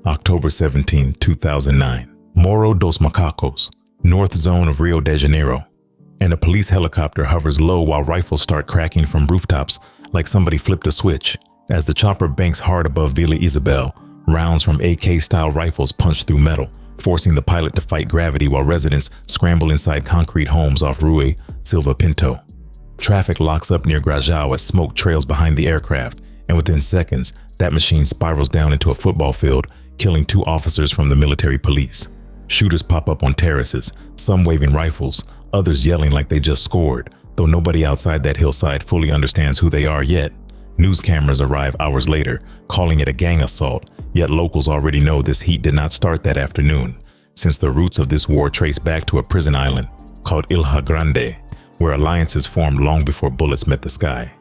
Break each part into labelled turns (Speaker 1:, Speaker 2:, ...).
Speaker 1: October 17, 2009. Morro dos Macacos, north zone of Rio de Janeiro. And a police helicopter hovers low while rifles start cracking from rooftops like somebody flipped a switch. As the chopper banks hard above Vila Isabel, rounds from AK-style rifles punch through metal, forcing the pilot to fight gravity while residents scramble inside concrete homes off Rua Silva Pinto. Traffic locks up near Grajaú as smoke trails behind the aircraft, and within seconds, that machine spirals down into a football field, killing 2 officers from the military police. Shooters pop up on terraces, some waving rifles, others yelling like they just scored, though nobody outside that hillside fully understands who they are yet. News cameras arrive hours later, calling it a gang assault, yet locals already know this heat did not start that afternoon, since the roots of this war trace back to a prison island called Ilha Grande, where alliances formed long before bullets met the sky.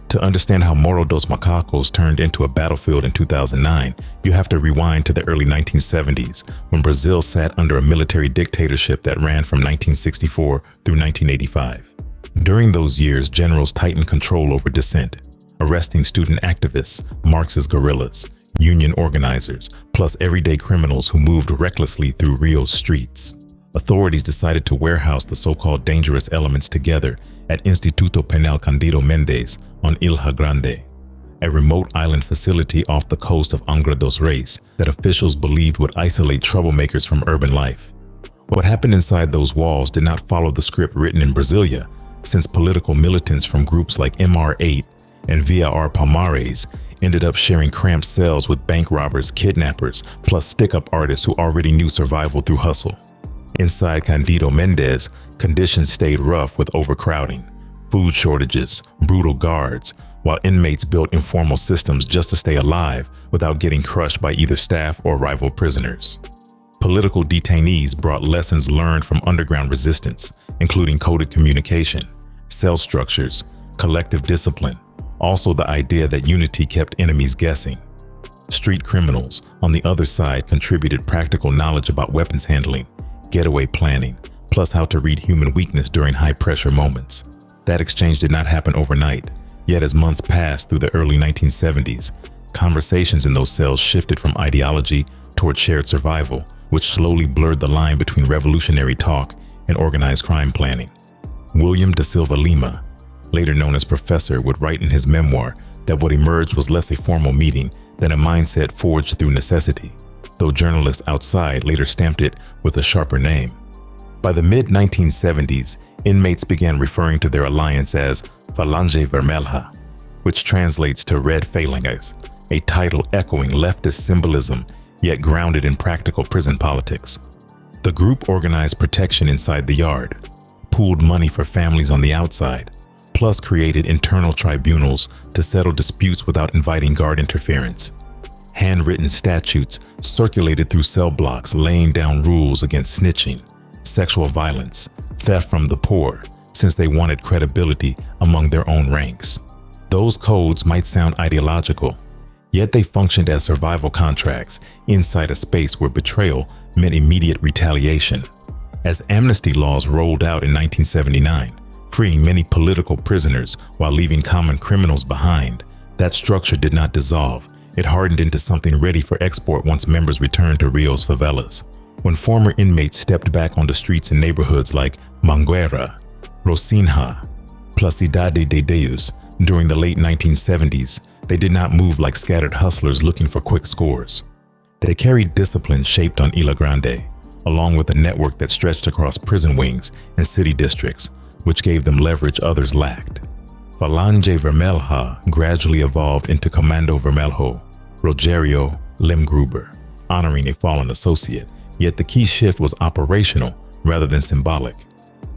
Speaker 1: To understand how Morro dos Macacos turned into a battlefield in 2009, you have to rewind to the early 1970s, when Brazil sat under a military dictatorship that ran from 1964 through 1985. During those years, generals tightened control over dissent, arresting student activists, Marxist guerrillas, union organizers, plus everyday criminals who moved recklessly through Rio's streets. Authorities decided to warehouse the so-called dangerous elements together at Instituto Penal Candido Mendes on Ilha Grande, a remote island facility off the coast of Angra dos Reis that officials believed would isolate troublemakers from urban life. What happened inside those walls did not follow the script written in Brasilia, since political militants from groups like MR8 and Via R Palmares ended up sharing cramped cells with bank robbers, kidnappers, plus stick-up artists who already knew survival through hustle. Inside Candido Mendes, conditions stayed rough with overcrowding, food shortages, brutal guards, while inmates built informal systems just to stay alive without getting crushed by either staff or rival prisoners. Political detainees brought lessons learned from underground resistance, including coded communication, cell structures, collective discipline, also the idea that unity kept enemies guessing. Street criminals, on the other side, contributed practical knowledge about weapons handling, getaway planning, plus how to read human weakness during high-pressure moments. That exchange did not happen overnight, yet as months passed through the early 1970s, conversations in those cells shifted from ideology toward shared survival, which slowly blurred the line between revolutionary talk and organized crime planning. William da Silva Lima, later known as Professor, would write in his memoir that what emerged was less a formal meeting than a mindset forged through necessity, though journalists outside later stamped it with a sharper name. By the mid-1970s, inmates began referring to their alliance as Falange Vermelha, which translates to Red Phalanges, a title echoing leftist symbolism yet grounded in practical prison politics. The group organized protection inside the yard, pooled money for families on the outside, plus created internal tribunals to settle disputes without inviting guard interference. Handwritten statutes circulated through cell blocks laying down rules against snitching, sexual violence, theft from the poor, since they wanted credibility among their own ranks. Those codes might sound ideological, yet they functioned as survival contracts inside a space where betrayal meant immediate retaliation. As amnesty laws rolled out in 1979, freeing many political prisoners while leaving common criminals behind, that structure did not dissolve. It hardened into something ready for export once members returned to Rio's favelas. When former inmates stepped back onto streets in neighborhoods like Mangueira, Rocinha, Placidade de Deus during the late 1970s, they did not move like scattered hustlers looking for quick scores. They carried discipline shaped on Ilha Grande, along with a network that stretched across prison wings and city districts, which gave them leverage others lacked. Falange Vermelha gradually evolved into Comando Vermelho, Rogerio Limgruber, honoring a fallen associate, yet the key shift was operational rather than symbolic.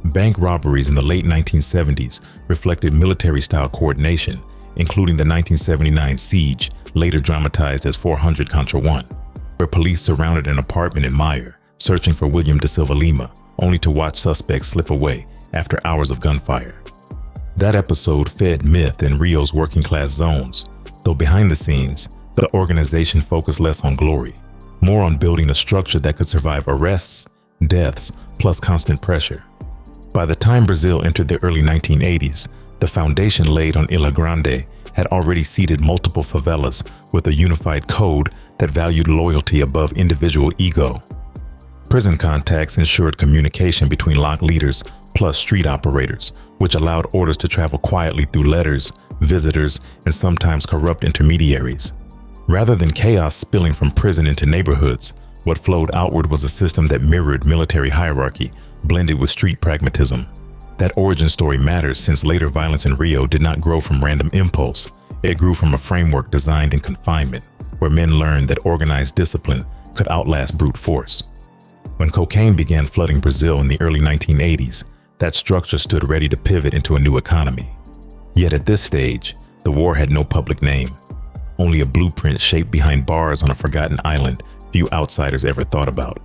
Speaker 1: Bank robberies in the late 1970s reflected military-style coordination, including the 1979 siege, later dramatized as 400 Contra 1, where police surrounded an apartment in Meyer, searching for William da Silva Lima, only to watch suspects slip away after hours of gunfire. That episode fed myth in Rio's working-class zones, though behind the scenes, the organization focused less on glory, more on building a structure that could survive arrests, deaths, plus constant pressure. By the time Brazil entered the early 1980s, the foundation laid on Ilha Grande had already seeded multiple favelas with a unified code that valued loyalty above individual ego. Prison contacts ensured communication between lock leaders plus street operators, which allowed orders to travel quietly through letters, visitors, and sometimes corrupt intermediaries. Rather than chaos spilling from prison into neighborhoods, what flowed outward was a system that mirrored military hierarchy, blended with street pragmatism. That origin story matters since later violence in Rio did not grow from random impulse. It grew from a framework designed in confinement, where men learned that organized discipline could outlast brute force. When cocaine began flooding Brazil in the early 1980s, that structure stood ready to pivot into a new economy. Yet at this stage, the war had no public name, only a blueprint shaped behind bars on a forgotten island few outsiders ever thought about.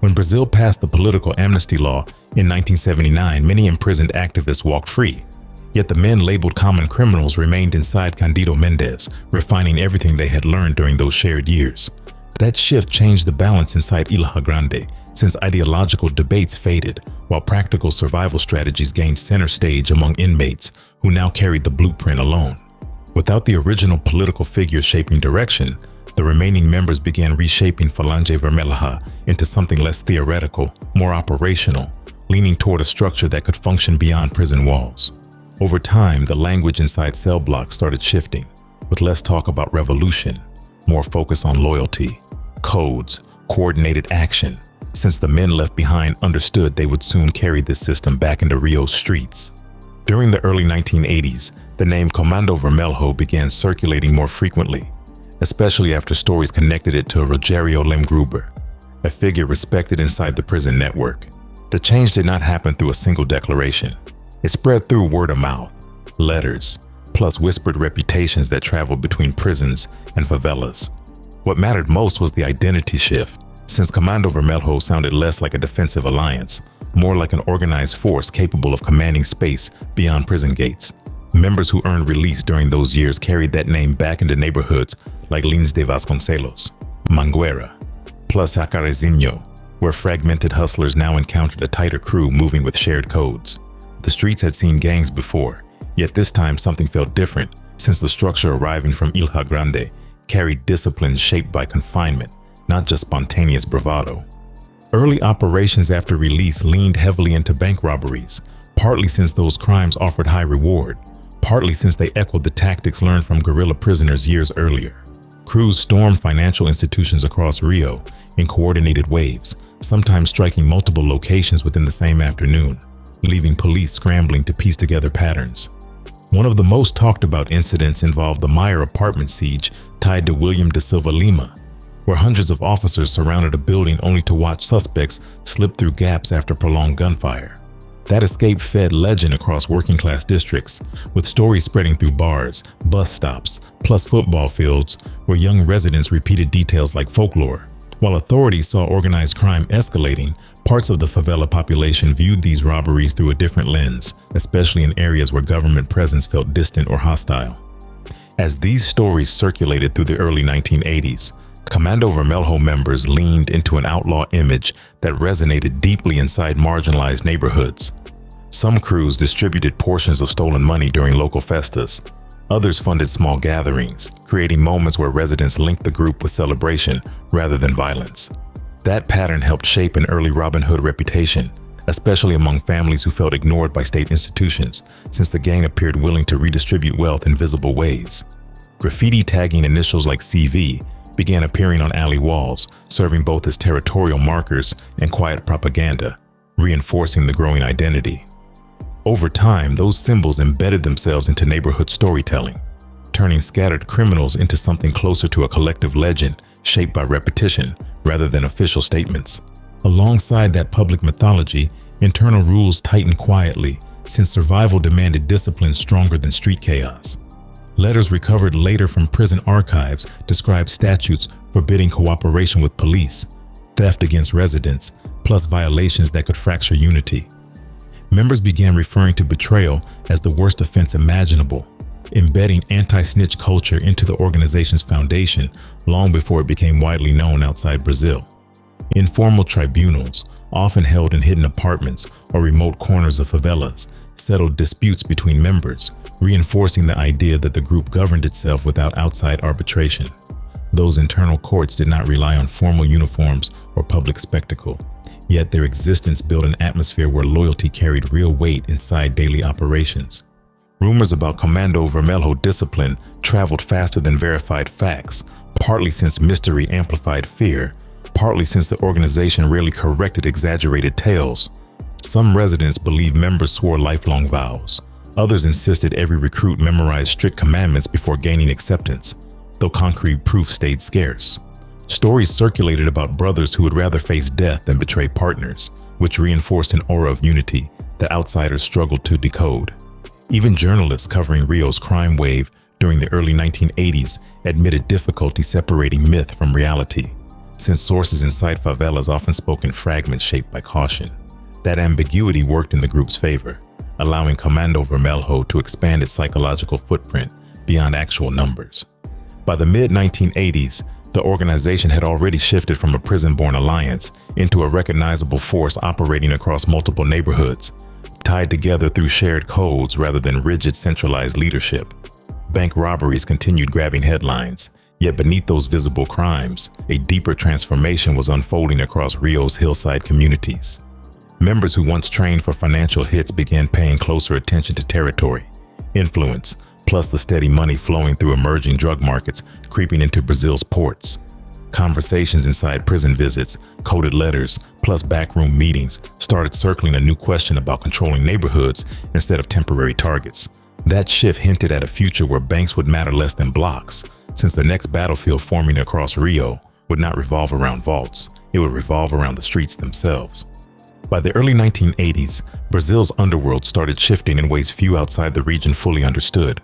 Speaker 1: When Brazil passed the political amnesty law in 1979, many imprisoned activists walked free. Yet the men labeled common criminals remained inside Candido Mendes, refining everything they had learned during those shared years. That shift changed the balance inside Ilha Grande, since ideological debates faded, while practical survival strategies gained center stage among inmates who now carried the blueprint alone. Without the original political figures shaping direction, the remaining members began reshaping Falange Vermelha into something less theoretical, more operational, leaning toward a structure that could function beyond prison walls. Over time, the language inside cell blocks started shifting, with less talk about revolution, more focus on loyalty, codes, coordinated action, since the men left behind understood they would soon carry this system back into Rio's streets. During the early 1980s, the name Comando Vermelho began circulating more frequently, especially after stories connected it to Rogério Lemgruber, a figure respected inside the prison network. The change did not happen through a single declaration. It spread through word of mouth, letters, plus whispered reputations that traveled between prisons and favelas. What mattered most was the identity shift, since Comando Vermelho sounded less like a defensive alliance, more like an organized force capable of commanding space beyond prison gates. Members who earned release during those years carried that name back into neighborhoods like Lins de Vasconcelos, Mangueira, plus Jacarezinho, where fragmented hustlers now encountered a tighter crew moving with shared codes. The streets had seen gangs before, yet this time something felt different, since the structure arriving from Ilha Grande carried discipline shaped by confinement, not just spontaneous bravado. Early operations after release leaned heavily into bank robberies, partly since those crimes offered high reward, partly since they echoed the tactics learned from guerrilla prisoners years earlier. Crews stormed financial institutions across Rio in coordinated waves, sometimes striking multiple locations within the same afternoon, leaving police scrambling to piece together patterns. One of the most talked about incidents involved the Meyer apartment siege tied to William da Silva Lima, where hundreds of officers surrounded a building only to watch suspects slip through gaps after prolonged gunfire. That escape fed legend across working-class districts, with stories spreading through bars, bus stops, plus football fields, where young residents repeated details like folklore. While authorities saw organized crime escalating, parts of the favela population viewed these robberies through a different lens, especially in areas where government presence felt distant or hostile. As these stories circulated through the early 1980s, Comando Vermelho members leaned into an outlaw image that resonated deeply inside marginalized neighborhoods. Some crews distributed portions of stolen money during local festas. Others funded small gatherings, creating moments where residents linked the group with celebration rather than violence. That pattern helped shape an early Robin Hood reputation, especially among families who felt ignored by state institutions, since the gang appeared willing to redistribute wealth in visible ways. Graffiti tagging initials like CV began appearing on alley walls, serving both as territorial markers and quiet propaganda, reinforcing the growing identity. Over time, those symbols embedded themselves into neighborhood storytelling, turning scattered criminals into something closer to a collective legend shaped by repetition rather than official statements. Alongside that public mythology, internal rules tightened quietly, since survival demanded discipline stronger than street chaos. Letters recovered later from prison archives described statutes forbidding cooperation with police, theft against residents, plus violations that could fracture unity. Members began referring to betrayal as the worst offense imaginable, embedding anti-snitch culture into the organization's foundation long before it became widely known outside Brazil. Informal tribunals, often held in hidden apartments or remote corners of favelas, settled disputes between members, reinforcing the idea that the group governed itself without outside arbitration. Those internal courts did not rely on formal uniforms or public spectacle, yet their existence built an atmosphere where loyalty carried real weight inside daily operations. Rumors about Comando Vermelho discipline traveled faster than verified facts, partly since mystery amplified fear, partly since the organization rarely corrected exaggerated tales. Some residents believed members swore lifelong vows. Others insisted every recruit memorized strict commandments before gaining acceptance, though concrete proof stayed scarce. Stories circulated about brothers who would rather face death than betray partners, which reinforced an aura of unity that outsiders struggled to decode. Even journalists covering Rio's crime wave during the early 1980s admitted difficulty separating myth from reality, since sources inside favelas often spoke in fragments shaped by caution. That ambiguity worked in the group's favor, allowing Comando Vermelho to expand its psychological footprint beyond actual numbers. By the mid-1980s, the organization had already shifted from a prison-born alliance into a recognizable force operating across multiple neighborhoods, tied together through shared codes rather than rigid centralized leadership. Bank robberies continued grabbing headlines, yet beneath those visible crimes, a deeper transformation was unfolding across Rio's hillside communities. Members who once trained for financial hits began paying closer attention to territory, influence, plus the steady money flowing through emerging drug markets creeping into Brazil's ports. Conversations inside prison visits, coded letters, plus backroom meetings started circling a new question about controlling neighborhoods instead of temporary targets. That shift hinted at a future where banks would matter less than blocks, since the next battlefield forming across Rio would not revolve around vaults, it would revolve around the streets themselves. By the early 1980s, Brazil's underworld started shifting in ways few outside the region fully understood,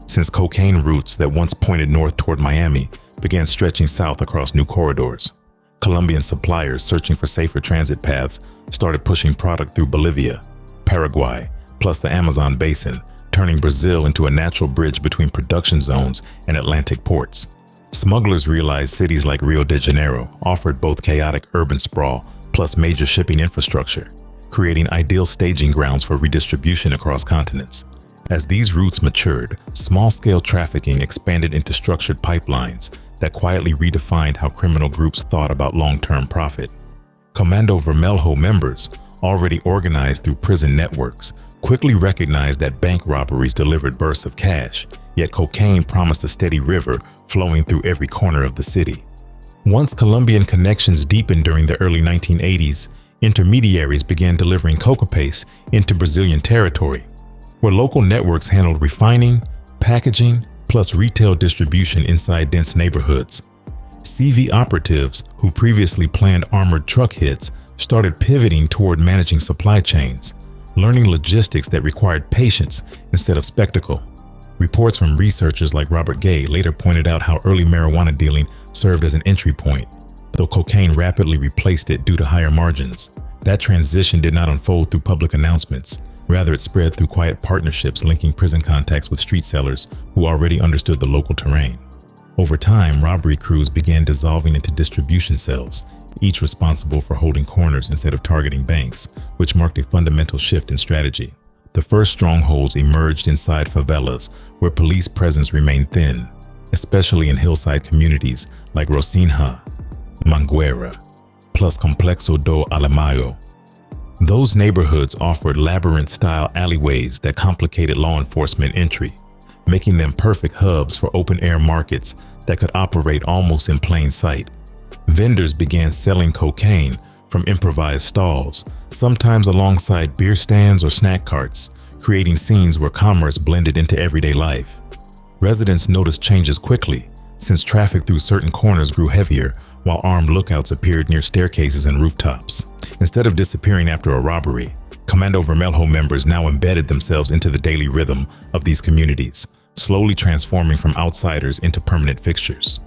Speaker 1: since cocaine routes that once pointed north toward Miami began stretching south across new corridors. Colombian suppliers searching for safer transit paths started pushing product through Bolivia, Paraguay, plus the Amazon basin, turning Brazil into a natural bridge between production zones and Atlantic ports. Smugglers realized cities like Rio de Janeiro offered both chaotic urban sprawl plus major shipping infrastructure, creating ideal staging grounds for redistribution across continents. As these routes matured, small-scale trafficking expanded into structured pipelines that quietly redefined how criminal groups thought about long-term profit. Comando Vermelho members, already organized through prison networks, quickly recognized that bank robberies delivered bursts of cash, yet cocaine promised a steady river flowing through every corner of the city. Once Colombian connections deepened during the early 1980s, intermediaries began delivering coca paste into Brazilian territory, where local networks handled refining, packaging, plus retail distribution inside dense neighborhoods. CV operatives, who previously planned armored truck hits, started pivoting toward managing supply chains, learning logistics that required patience instead of spectacle. Reports from researchers like Robert Gay later pointed out how early marijuana dealing served as an entry point, though cocaine rapidly replaced it due to higher margins. That transition did not unfold through public announcements. Rather, it spread through quiet partnerships linking prison contacts with street sellers who already understood the local terrain. Over time, robbery crews began dissolving into distribution cells, each responsible for holding corners instead of targeting banks, which marked a fundamental shift in strategy. The first strongholds emerged inside favelas, where police presence remained thin, especially in hillside communities like Rocinha, Mangueira, plus Complexo do Alemaio. Those neighborhoods offered labyrinth-style alleyways that complicated law enforcement entry, making them perfect hubs for open-air markets that could operate almost in plain sight. Vendors began selling cocaine from improvised stalls, sometimes alongside beer stands or snack carts, creating scenes where commerce blended into everyday life. Residents noticed changes quickly, since traffic through certain corners grew heavier while armed lookouts appeared near staircases and rooftops. Instead of disappearing after a robbery, Comando Vermelho members now embedded themselves into the daily rhythm of these communities, slowly transforming from outsiders into permanent fixtures.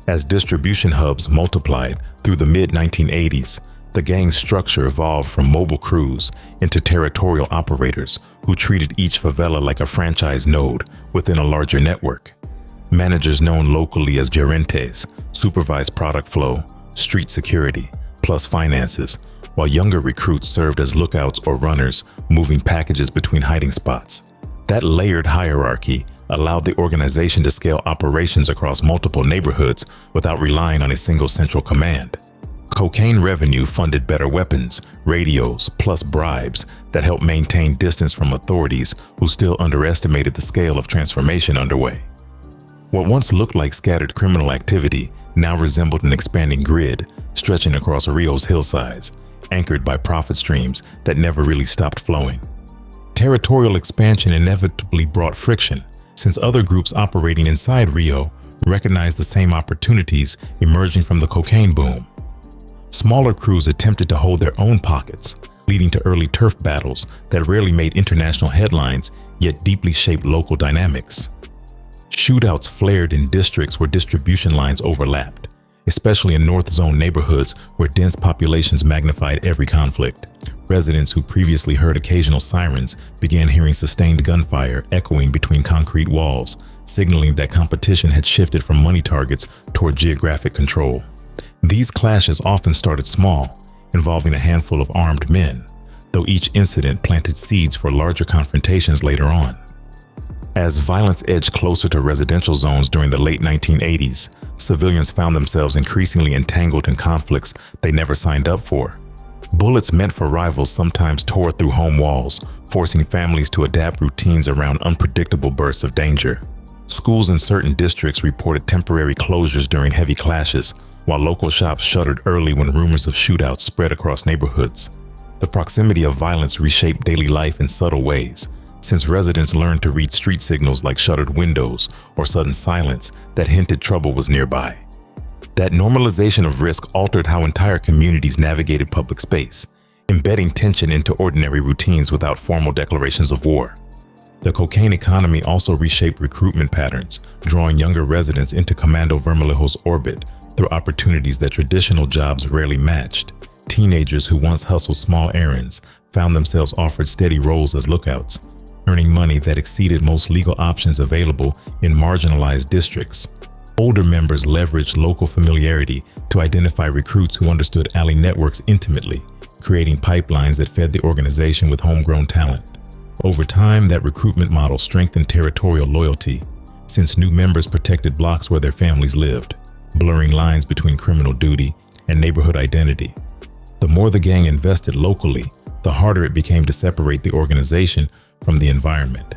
Speaker 1: As distribution hubs multiplied through the mid-1980s, the gang's structure evolved from mobile crews into territorial operators who treated each favela like a franchise node within a larger network. Managers known locally as gerentes supervised product flow, street security, plus finances, while younger recruits served as lookouts or runners, moving packages between hiding spots. That layered hierarchy allowed the organization to scale operations across multiple neighborhoods without relying on a single central command. Cocaine revenue funded better weapons, radios, plus bribes that helped maintain distance from authorities who still underestimated the scale of transformation underway. What once looked like scattered criminal activity now resembled an expanding grid stretching across Rio's hillsides, anchored by profit streams that never really stopped flowing. Territorial expansion inevitably brought friction, since other groups operating inside Rio recognized the same opportunities emerging from the cocaine boom. Smaller crews attempted to hold their own pockets, leading to early turf battles that rarely made international headlines yet deeply shaped local dynamics. Shootouts flared in districts where distribution lines overlapped, especially in North Zone neighborhoods where dense populations magnified every conflict. Residents who previously heard occasional sirens began hearing sustained gunfire echoing between concrete walls, signaling that competition had shifted from money targets toward geographic control. These clashes often started small, involving a handful of armed men, though each incident planted seeds for larger confrontations later on. As violence edged closer to residential zones during the late 1980s, civilians found themselves increasingly entangled in conflicts they never signed up for. Bullets meant for rivals sometimes tore through home walls, forcing families to adapt routines around unpredictable bursts of danger. Schools in certain districts reported temporary closures during heavy clashes, while local shops shuttered early when rumors of shootouts spread across neighborhoods. The proximity of violence reshaped daily life in subtle ways, since residents learned to read street signals like shuttered windows or sudden silence that hinted trouble was nearby. That normalization of risk altered how entire communities navigated public space, embedding tension into ordinary routines without formal declarations of war. The cocaine economy also reshaped recruitment patterns, drawing younger residents into Comando Vermelho's orbit through opportunities that traditional jobs rarely matched. Teenagers who once hustled small errands found themselves offered steady roles as lookouts, earning money that exceeded most legal options available in marginalized districts. Older members leveraged local familiarity to identify recruits who understood alley networks intimately, creating pipelines that fed the organization with homegrown talent. Over time, that recruitment model strengthened territorial loyalty, since new members protected blocks where their families lived, blurring lines between criminal duty and neighborhood identity. The more the gang invested locally, the harder it became to separate the organization from the environment.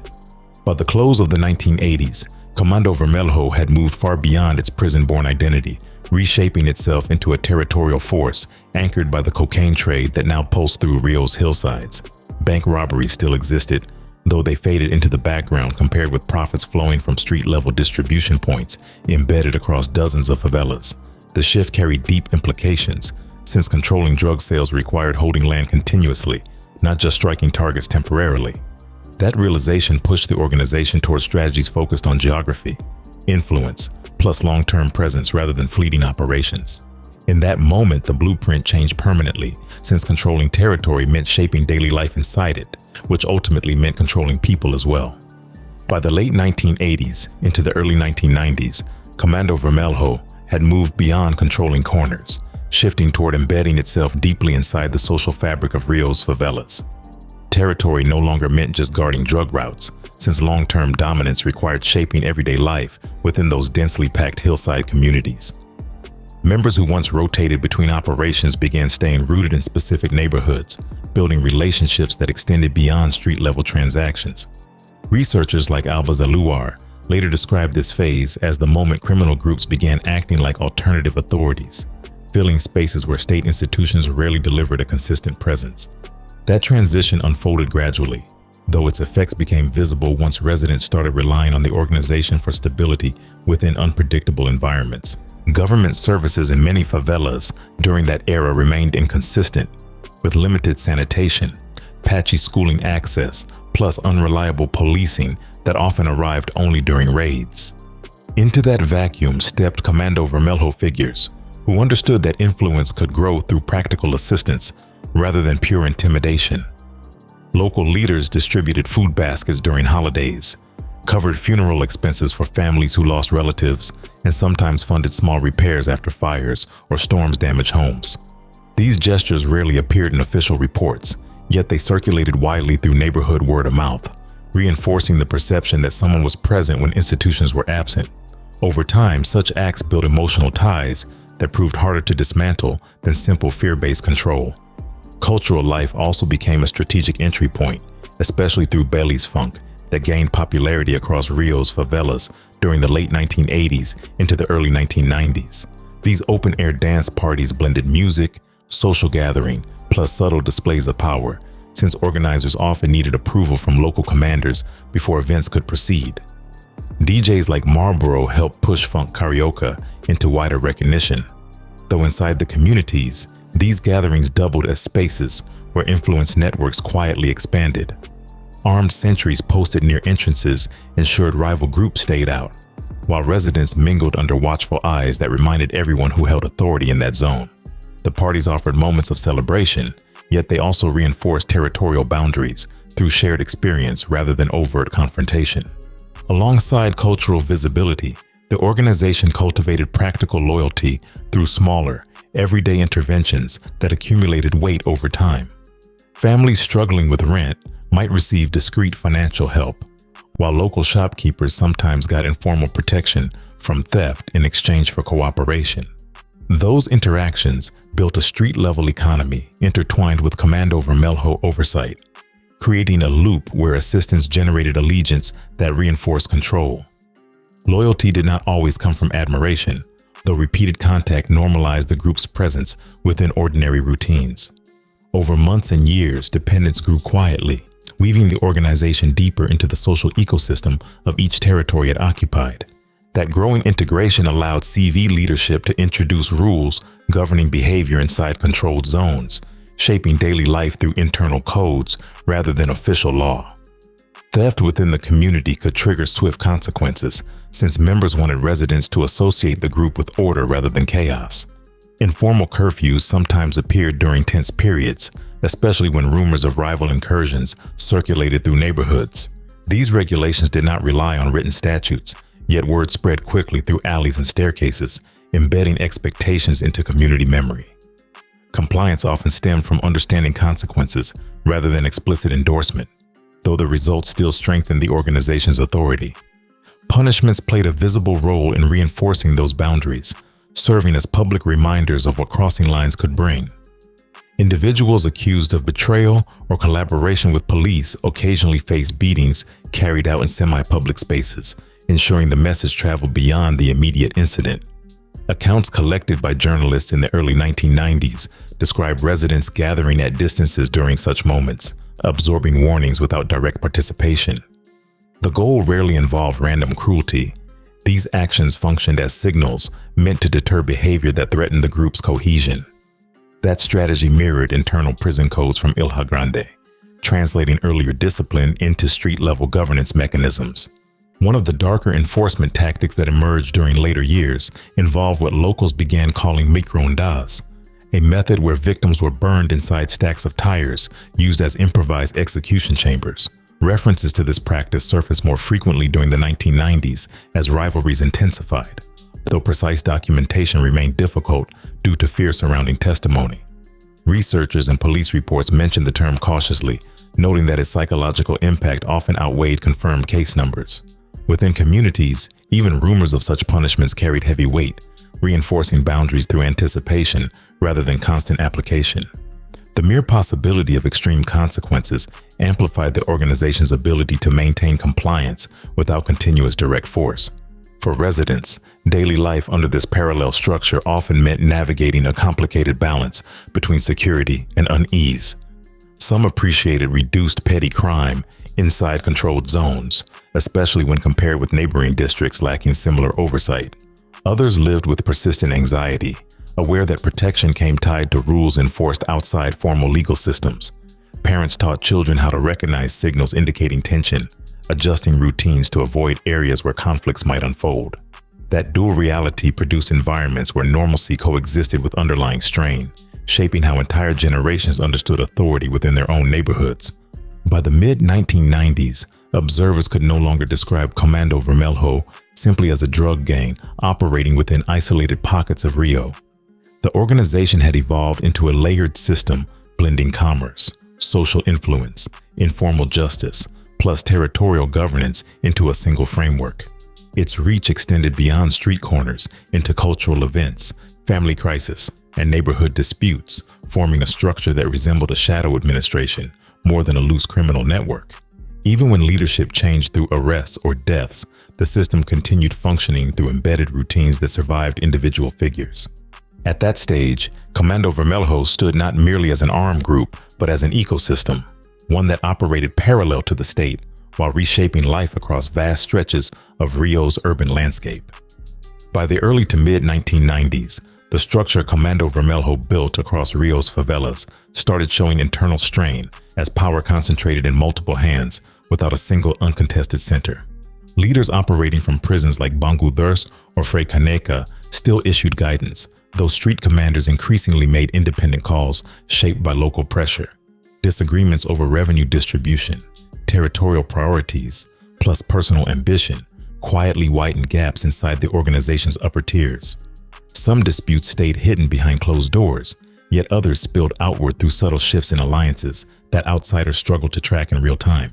Speaker 1: By the close of the 1980s, Comando Vermelho had moved far beyond its prison-born identity, reshaping itself into a territorial force anchored by the cocaine trade that now pulsed through Rio's hillsides. Bank robberies still existed, though they faded into the background compared with profits flowing from street-level distribution points embedded across dozens of favelas. The shift carried deep implications, since controlling drug sales required holding land continuously, not just striking targets temporarily. That realization pushed the organization towards strategies focused on geography, influence, plus long-term presence rather than fleeting operations. In that moment, the blueprint changed permanently, since controlling territory meant shaping daily life inside it, which ultimately meant controlling people as well. By the late 1980s into the early 1990s, Comando Vermelho had moved beyond controlling corners, shifting toward embedding itself deeply inside the social fabric of Rio's favelas. Territory no longer meant just guarding drug routes, since long-term dominance required shaping everyday life within those densely packed hillside communities. Members who once rotated between operations began staying rooted in specific neighborhoods, building relationships that extended beyond street-level transactions. Researchers like Alba Zaluar later described this phase as the moment criminal groups began acting like alternative authorities, filling spaces where state institutions rarely delivered a consistent presence. That transition unfolded gradually, though its effects became visible once residents started relying on the organization for stability within unpredictable environments. Government services in many favelas during that era remained inconsistent, with limited sanitation, patchy schooling access, plus unreliable policing that often arrived only during raids. Into that vacuum stepped Comando Vermelho figures, who understood that influence could grow through practical assistance rather than pure intimidation. Local leaders distributed food baskets during holidays, covered funeral expenses for families who lost relatives, and sometimes funded small repairs after fires or storms damaged homes. These gestures rarely appeared in official reports, yet they circulated widely through neighborhood word of mouth, reinforcing the perception that someone was present when institutions were absent. Over time, such acts built emotional ties that proved harder to dismantle than simple fear-based control. Cultural life also became a strategic entry point, especially through Baileys funk that gained popularity across Rio's favelas during the late 1980s into the early 1990s. These open-air dance parties blended music, social gathering, plus subtle displays of power, since organizers often needed approval from local commanders before events could proceed. DJs like Marlboro helped push funk karaoke into wider recognition, though inside the communities, these gatherings doubled as spaces where influence networks quietly expanded. Armed sentries posted near entrances ensured rival groups stayed out, while residents mingled under watchful eyes that reminded everyone who held authority in that zone. The parties offered moments of celebration, yet they also reinforced territorial boundaries through shared experience rather than overt confrontation. Alongside cultural visibility, the organization cultivated practical loyalty through smaller, everyday interventions that accumulated weight over time. Families struggling with rent might receive discreet financial help, while local shopkeepers sometimes got informal protection from theft in exchange for cooperation. Those interactions built a street-level economy intertwined with Comando Vermelho oversight, creating a loop where assistance generated allegiance that reinforced control. Loyalty did not always come from admiration, though repeated contact normalized the group's presence within ordinary routines. Over months and years, dependence grew quietly, weaving the organization deeper into the social ecosystem of each territory it occupied. That growing integration allowed CV leadership to introduce rules governing behavior inside controlled zones, shaping daily life through internal codes rather than official law. Theft within the community could trigger swift consequences, since members wanted residents to associate the group with order rather than chaos. Informal curfews sometimes appeared during tense periods, especially when rumors of rival incursions circulated through neighborhoods. These regulations did not rely on written statutes, yet word spread quickly through alleys and staircases, embedding expectations into community memory. Compliance often stemmed from understanding consequences rather than explicit endorsement, though the results still strengthened the organization's authority. Punishments played a visible role in reinforcing those boundaries, serving as public reminders of what crossing lines could bring. Individuals accused of betrayal or collaboration with police occasionally faced beatings carried out in semi-public spaces, ensuring the message traveled beyond the immediate incident. Accounts collected by journalists in the early 1990s describe residents gathering at distances during such moments, absorbing warnings without direct participation. The goal rarely involved random cruelty. These actions functioned as signals meant to deter behavior that threatened the group's cohesion. That strategy mirrored internal prison codes from Ilha Grande, translating earlier discipline into street-level governance mechanisms. One of the darker enforcement tactics that emerged during later years involved what locals began calling microondas, a method where victims were burned inside stacks of tires used as improvised execution chambers. References to this practice surfaced more frequently during the 1990s as rivalries intensified, though precise documentation remained difficult due to fear surrounding testimony. Researchers and police reports mentioned the term cautiously, noting that its psychological impact often outweighed confirmed case numbers. Within communities, even rumors of such punishments carried heavy weight, reinforcing boundaries through anticipation rather than constant application. The mere possibility of extreme consequences amplified the organization's ability to maintain compliance without continuous direct force. For residents, daily life under this parallel structure often meant navigating a complicated balance between security and unease. Some appreciated reduced petty crime inside controlled zones, especially when compared with neighboring districts lacking similar oversight. Others lived with persistent anxiety, aware that protection came tied to rules enforced outside formal legal systems. Parents taught children how to recognize signals indicating tension, adjusting routines to avoid areas where conflicts might unfold. That dual reality produced environments where normalcy coexisted with underlying strain, shaping how entire generations understood authority within their own neighborhoods. By the mid-1990s, observers could no longer describe Comando Vermelho simply as a drug gang operating within isolated pockets of Rio. The organization had evolved into a layered system blending commerce, social influence, informal justice, plus territorial governance into a single framework. Its reach extended beyond street corners into cultural events, family crisis, and neighborhood disputes, forming a structure that resembled a shadow administration more than a loose criminal network. Even when leadership changed through arrests or deaths, the system continued functioning through embedded routines that survived individual figures. At that stage, Comando Vermelho stood not merely as an armed group, but as an ecosystem, one that operated parallel to the state while reshaping life across vast stretches of Rio's urban landscape. By the early to mid-1990s, the structure Comando Vermelho built across Rio's favelas started showing internal strain as power concentrated in multiple hands without a single uncontested center. Leaders operating from prisons like Bangu Durs or Frei Caneca still issued guidance, though street commanders increasingly made independent calls shaped by local pressure. Disagreements over revenue distribution, territorial priorities, plus personal ambition quietly widened gaps inside the organization's upper tiers. Some disputes stayed hidden behind closed doors, yet others spilled outward through subtle shifts in alliances that outsiders struggled to track in real time.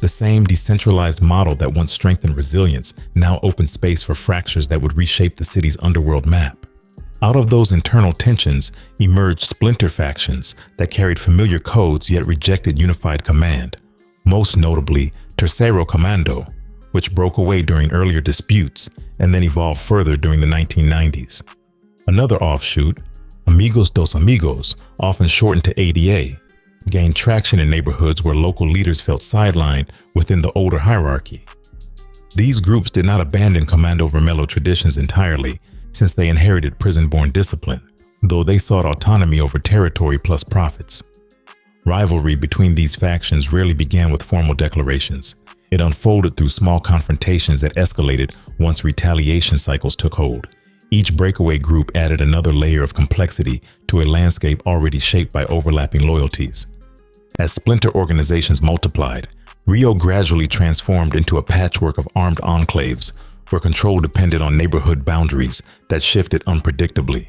Speaker 1: The same decentralized model that once strengthened resilience now opened space for fractures that would reshape the city's underworld map. Out of those internal tensions emerged splinter factions that carried familiar codes yet rejected unified command, most notably Terceiro Comando, which broke away during earlier disputes and then evolved further during the 1990s. Another offshoot, Amigos dos Amigos, often shortened to ADA, gained traction in neighborhoods where local leaders felt sidelined within the older hierarchy. These groups did not abandon Comando Vermelho traditions entirely, since they inherited prison-born discipline, though they sought autonomy over territory plus profits. Rivalry between these factions rarely began with formal declarations. It unfolded through small confrontations that escalated once retaliation cycles took hold. Each breakaway group added another layer of complexity to a landscape already shaped by overlapping loyalties. As splinter organizations multiplied, Rio gradually transformed into a patchwork of armed enclaves where control depended on neighborhood boundaries that shifted unpredictably.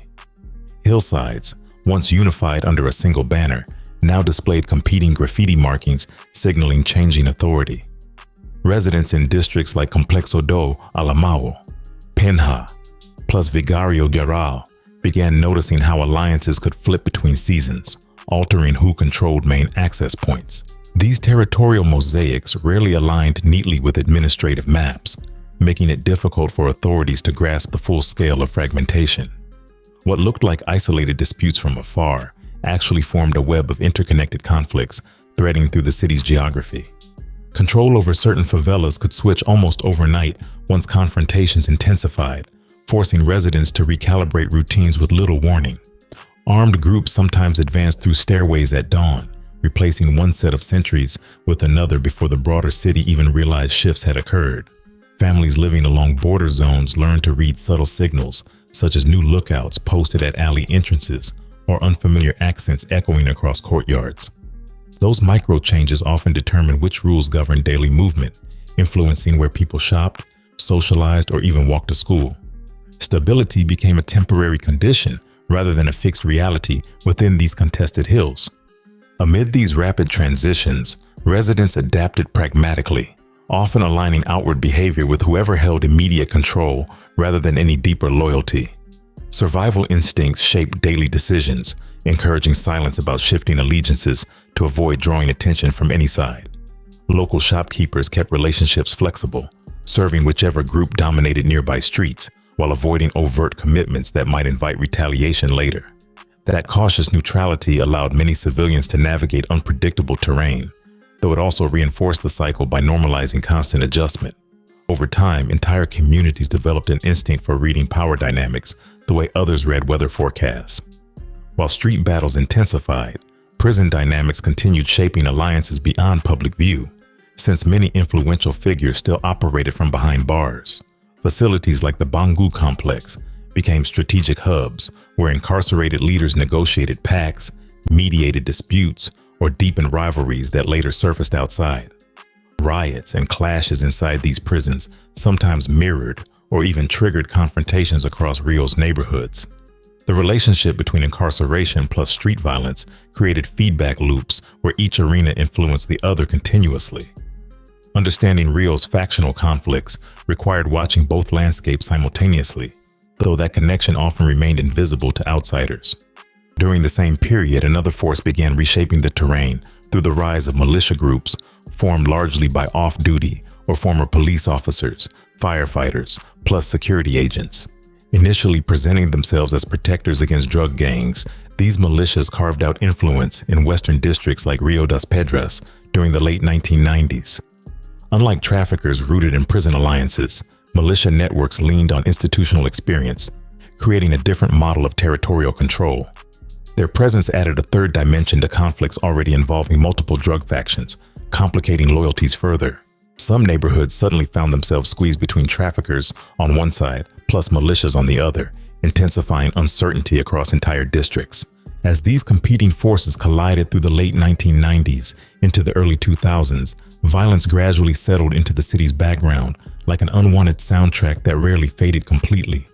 Speaker 1: Hillsides, once unified under a single banner, now displayed competing graffiti markings signaling changing authority. Residents in districts like Complexo do Alamao, Penha, plus Vigario Geral began noticing how alliances could flip between seasons, altering who controlled main access points. These territorial mosaics rarely aligned neatly with administrative maps, making it difficult for authorities to grasp the full scale of fragmentation. What looked like isolated disputes from afar actually formed a web of interconnected conflicts threading through the city's geography. Control over certain favelas could switch almost overnight once confrontations intensified, forcing residents to recalibrate routines with little warning. Armed groups sometimes advanced through stairways at dawn, replacing one set of sentries with another before the broader city even realized shifts had occurred. Families living along border zones learned to read subtle signals, such as new lookouts posted at alley entrances or unfamiliar accents echoing across courtyards. Those micro changes often determined which rules governed daily movement, influencing where people shopped, socialized, or even walked to school. Stability became a temporary condition rather than a fixed reality within these contested hills. Amid these rapid transitions, residents adapted pragmatically, often aligning outward behavior with whoever held immediate control rather than any deeper loyalty. Survival instincts shaped daily decisions, encouraging silence about shifting allegiances to avoid drawing attention from any side. Local shopkeepers kept relationships flexible, serving whichever group dominated nearby streets, while avoiding overt commitments that might invite retaliation later. That cautious neutrality allowed many civilians to navigate unpredictable terrain, though it also reinforced the cycle by normalizing constant adjustment. Over time, entire communities developed an instinct for reading power dynamics the way others read weather forecasts. While street battles intensified, prison dynamics continued shaping alliances beyond public view, since many influential figures still operated from behind bars. Facilities like the Bangu complex became strategic hubs where incarcerated leaders negotiated pacts, mediated disputes, or deepened rivalries that later surfaced outside. Riots and clashes inside these prisons sometimes mirrored or even triggered confrontations across Rio's neighborhoods. The relationship between incarceration plus street violence created feedback loops where each arena influenced the other continuously. Understanding Rio's factional conflicts required watching both landscapes simultaneously, though that connection often remained invisible to outsiders. During the same period, another force began reshaping the terrain through the rise of militia groups formed largely by off-duty or former police officers, firefighters, plus security agents. Initially presenting themselves as protectors against drug gangs, these militias carved out influence in western districts like Rio das Pedras during the late 1990s. Unlike traffickers rooted in prison alliances, militia networks leaned on institutional experience, creating a different model of territorial control. Their presence added a third dimension to conflicts already involving multiple drug factions, complicating loyalties further. Some neighborhoods suddenly found themselves squeezed between traffickers on one side, plus militias on the other, intensifying uncertainty across entire districts. As these competing forces collided through the late 1990s into the early 2000s, violence gradually settled into the city's background like an unwanted soundtrack that rarely faded completely.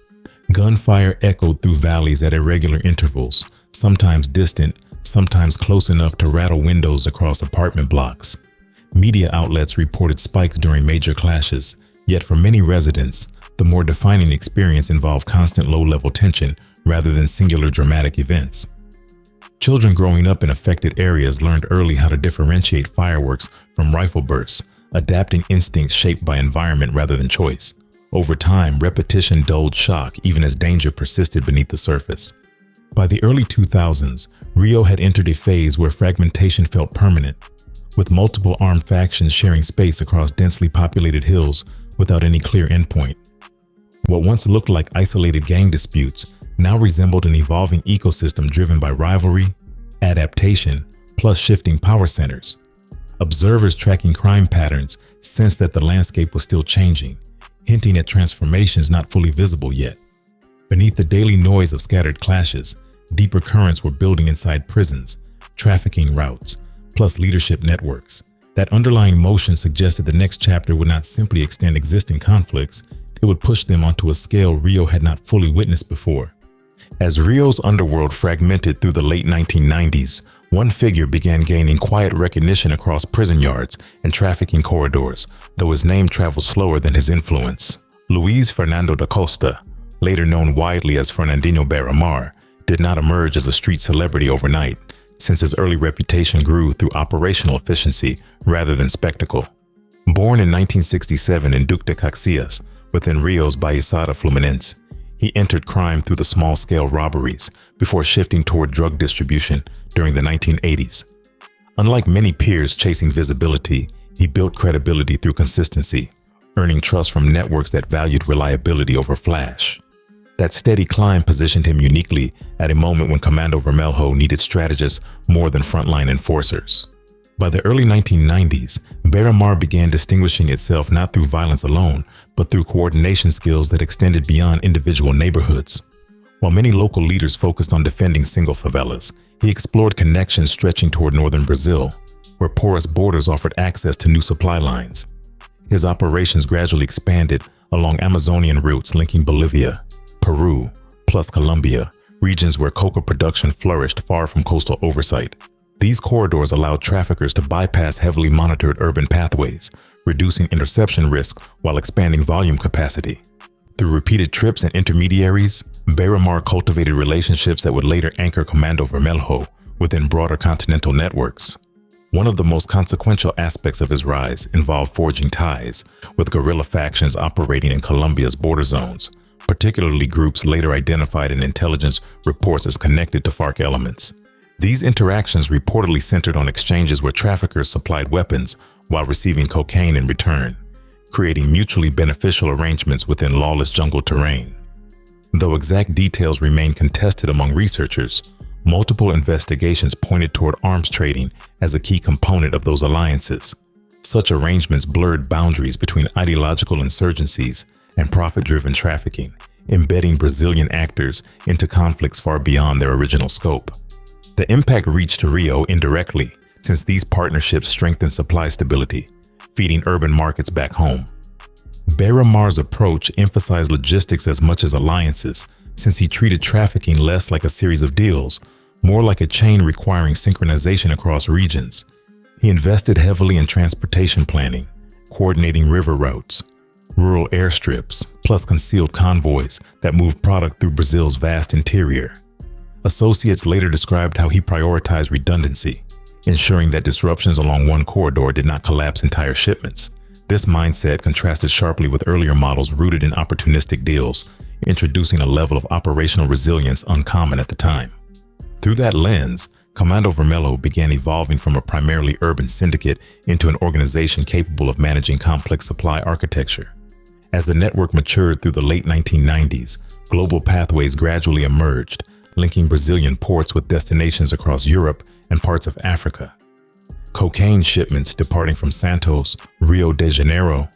Speaker 1: Gunfire echoed through valleys at irregular intervals, sometimes distant, sometimes close enough to rattle windows across apartment blocks. Media outlets reported spikes during major clashes, yet for many residents, the more defining experience involved constant low-level tension rather than singular dramatic events. Children growing up in affected areas learned early how to differentiate fireworks from rifle bursts, adapting instincts shaped by environment rather than choice. Over time, repetition dulled shock even as danger persisted beneath the surface. By the early 2000s, Rio had entered a phase where fragmentation felt permanent, with multiple armed factions sharing space across densely populated hills without any clear endpoint. What once looked like isolated gang disputes now resembled an evolving ecosystem driven by rivalry, adaptation, plus shifting power centers. Observers tracking crime patterns sensed that the landscape was still changing, hinting at transformations not fully visible yet. Beneath the daily noise of scattered clashes, deeper currents were building inside prisons, trafficking routes, plus leadership networks. That underlying motion suggested the next chapter would not simply extend existing conflicts, it would push them onto a scale Rio had not fully witnessed before. As Rio's underworld fragmented through the late 1990s, one figure began gaining quiet recognition across prison yards and trafficking corridors, though his name traveled slower than his influence. Luis Fernando da Costa, later known widely as Fernandinho Beira-Mar, did not emerge as a street celebrity overnight, since his early reputation grew through operational efficiency rather than spectacle. Born in 1967 in Duque de Caxias, within Rio's Baixada Fluminense, he entered crime through the small-scale robberies before shifting toward drug distribution during the 1980s. Unlike many peers chasing visibility, he built credibility through consistency, earning trust from networks that valued reliability over flash. That steady climb positioned him uniquely at a moment when Comando Vermelho needed strategists more than frontline enforcers. By the early 1990s, Beira-Mar began distinguishing itself not through violence alone, but through coordination skills that extended beyond individual neighborhoods. While many local leaders focused on defending single favelas, he explored connections stretching toward northern Brazil, where porous borders offered access to new supply lines. His operations gradually expanded along Amazonian routes linking Bolivia, Peru, plus Colombia, regions where coca production flourished far from coastal oversight. These corridors allowed traffickers to bypass heavily monitored urban pathways, reducing interception risk while expanding volume capacity. Through repeated trips and intermediaries, Beira-Mar cultivated relationships that would later anchor Comando Vermelho within broader continental networks. One of the most consequential aspects of his rise involved forging ties with guerrilla factions operating in Colombia's border zones, particularly groups later identified in intelligence reports as connected to FARC elements. These interactions reportedly centered on exchanges where traffickers supplied weapons while receiving cocaine in return, creating mutually beneficial arrangements within lawless jungle terrain. Though exact details remain contested among researchers, multiple investigations pointed toward arms trading as a key component of those alliances. Such arrangements blurred boundaries between ideological insurgencies and profit-driven trafficking, embedding Brazilian actors into conflicts far beyond their original scope. The impact reached Rio indirectly, since these partnerships strengthened supply stability, feeding urban markets back home. Beira-Mar's approach emphasized logistics as much as alliances, since he treated trafficking less like a series of deals, more like a chain requiring synchronization across regions. He invested heavily in transportation planning, coordinating river routes, rural airstrips, plus concealed convoys that moved product through Brazil's vast interior. Associates later described how he prioritized redundancy, ensuring that disruptions along one corridor did not collapse entire shipments. This mindset contrasted sharply with earlier models rooted in opportunistic deals, introducing a level of operational resilience uncommon at the time. Through that lens, Comando Vermelho began evolving from a primarily urban syndicate into an organization capable of managing complex supply architecture. As the network matured through the late 1990s, global pathways gradually emerged, linking Brazilian ports with destinations across Europe and parts of Africa. Cocaine shipments departing from Santos, Rio de Janeiro,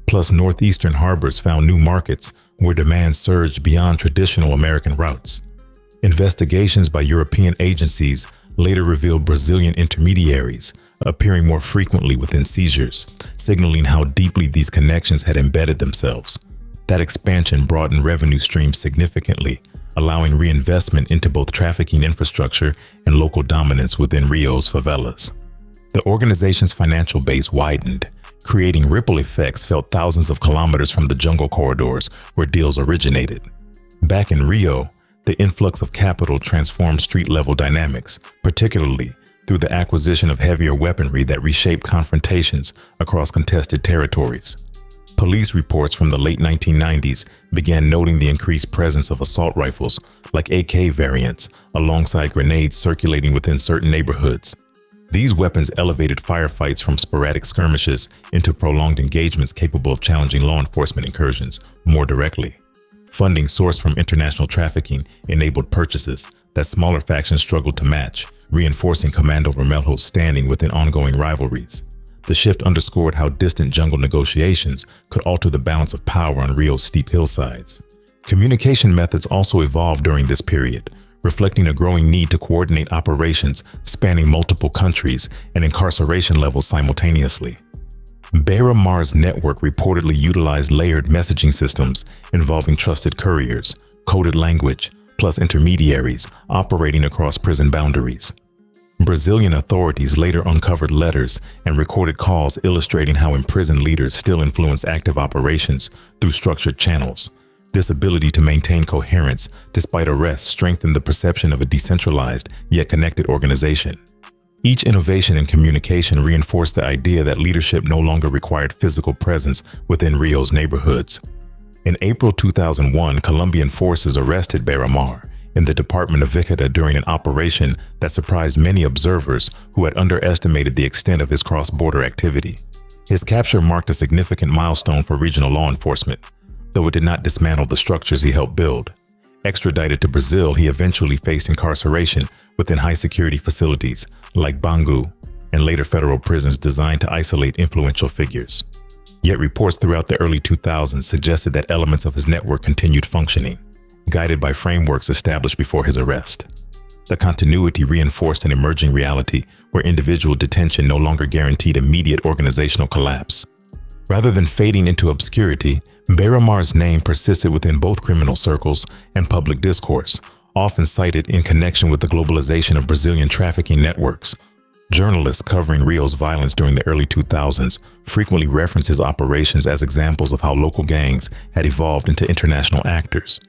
Speaker 1: plus northeastern harbors found new markets where demand surged beyond traditional American routes. Investigations by European agencies later revealed Brazilian intermediaries appearing more frequently within seizures, signaling how deeply these connections had embedded themselves. That expansion broadened revenue streams significantly, allowing reinvestment into both trafficking infrastructure and local dominance within Rio's favelas. The organization's financial base widened, creating ripple effects felt thousands of kilometers from the jungle corridors where deals originated. Back in Rio, the influx of capital transformed street-level dynamics, particularly through the acquisition of heavier weaponry that reshaped confrontations across contested territories. Police reports from the late 1990s began noting the increased presence of assault rifles, like AK variants, alongside grenades circulating within certain neighborhoods. These weapons elevated firefights from sporadic skirmishes into prolonged engagements capable of challenging law enforcement incursions more directly. Funding sourced from international trafficking enabled purchases that smaller factions struggled to match, reinforcing Comando Vermelho's standing within ongoing rivalries. The shift underscored how distant jungle negotiations could alter the balance of power on Rio's steep hillsides. Communication methods also evolved during this period, reflecting a growing need to coordinate operations spanning multiple countries and incarceration levels simultaneously. Beira-Mar's network reportedly utilized layered messaging systems involving trusted couriers, coded language, plus intermediaries operating across prison boundaries. Brazilian authorities later uncovered letters and recorded calls illustrating how imprisoned leaders still influence active operations through structured channels. This ability to maintain coherence despite arrests strengthened the perception of a decentralized yet connected organization. Each innovation in communication reinforced the idea that leadership no longer required physical presence within Rio's neighborhoods. In April 2001, Colombian forces arrested Beira-Mar in the Department of Viqueta during an operation that surprised many observers who had underestimated the extent of his cross-border activity. His capture marked a significant milestone for regional law enforcement, though it did not dismantle the structures he helped build. Extradited to Brazil, he eventually faced incarceration within high-security facilities like Bangu and later federal prisons designed to isolate influential figures. Yet reports throughout the early 2000s suggested that elements of his network continued functioning, guided by frameworks established before his arrest. The continuity reinforced an emerging reality where individual detention no longer guaranteed immediate organizational collapse. Rather than fading into obscurity, Beira-Mar's name persisted within both criminal circles and public discourse, often cited in connection with the globalization of Brazilian trafficking networks. Journalists covering Rio's violence during the early 2000s frequently referenced his operations as examples of how local gangs had evolved into international actors.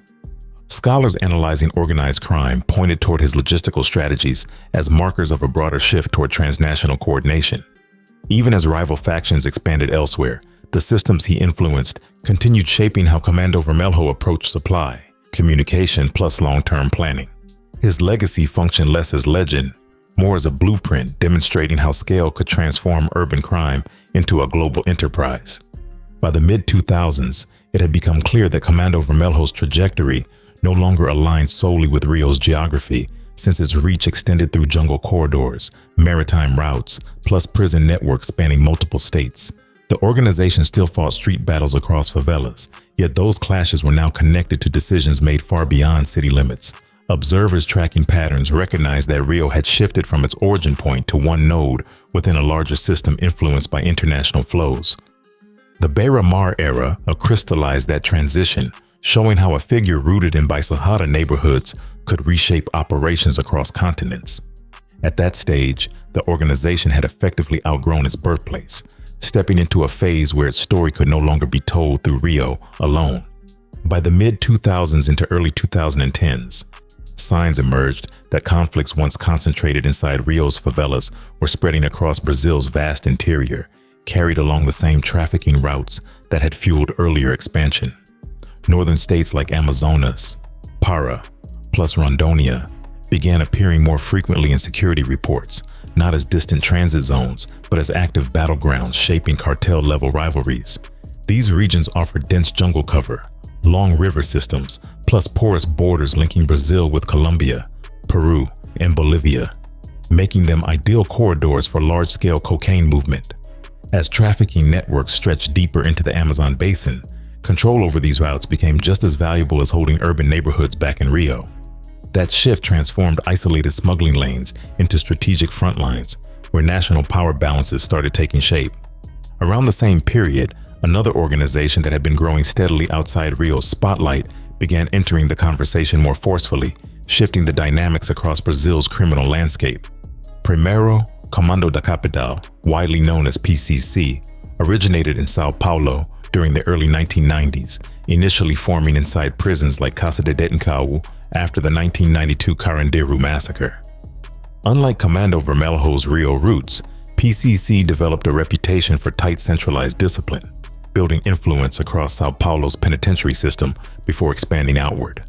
Speaker 1: Scholars analyzing organized crime pointed toward his logistical strategies as markers of a broader shift toward transnational coordination. Even as rival factions expanded elsewhere, the systems he influenced continued shaping how Comando Vermelho approached supply, communication, plus long-term planning. His legacy functioned less as legend, more as a blueprint demonstrating how scale could transform urban crime into a global enterprise. By the mid-2000s, it had become clear that Comando Vermelho's trajectory no longer aligned solely with Rio's geography, since its reach extended through jungle corridors, maritime routes, plus prison networks spanning multiple states. The organization still fought street battles across favelas, yet those clashes were now connected to decisions made far beyond city limits. Observers tracking patterns recognized that Rio had shifted from its origin point to one node within a larger system influenced by international flows. The Beira-Mar era crystallized that transition, showing how a figure rooted in Baixada neighborhoods could reshape operations across continents. At that stage, the organization had effectively outgrown its birthplace, stepping into a phase where its story could no longer be told through Rio alone. By the mid-2000s into early 2010s, signs emerged that conflicts once concentrated inside Rio's favelas were spreading across Brazil's vast interior, carried along the same trafficking routes that had fueled earlier expansion. Northern states like Amazonas, Para, plus Rondônia began appearing more frequently in security reports, not as distant transit zones, but as active battlegrounds shaping cartel-level rivalries. These regions offered dense jungle cover, long river systems, plus porous borders linking Brazil with Colombia, Peru, and Bolivia, making them ideal corridors for large-scale cocaine movement. As trafficking networks stretched deeper into the Amazon basin, control over these routes became just as valuable as holding urban neighborhoods back in Rio. That shift transformed isolated smuggling lanes into strategic front lines, where national power balances started taking shape. Around the same period, another organization that had been growing steadily outside Rio's spotlight began entering the conversation more forcefully, shifting the dynamics across Brazil's criminal landscape. Primeiro Comando da Capital, widely known as PCC, originated in Sao Paulo during the early 1990s, initially forming inside prisons like Casa de Detenção after the 1992 Carandiru massacre. Unlike Comando Vermelho's Rio roots, PCC developed a reputation for tight centralized discipline, building influence across Sao Paulo's penitentiary system before expanding outward.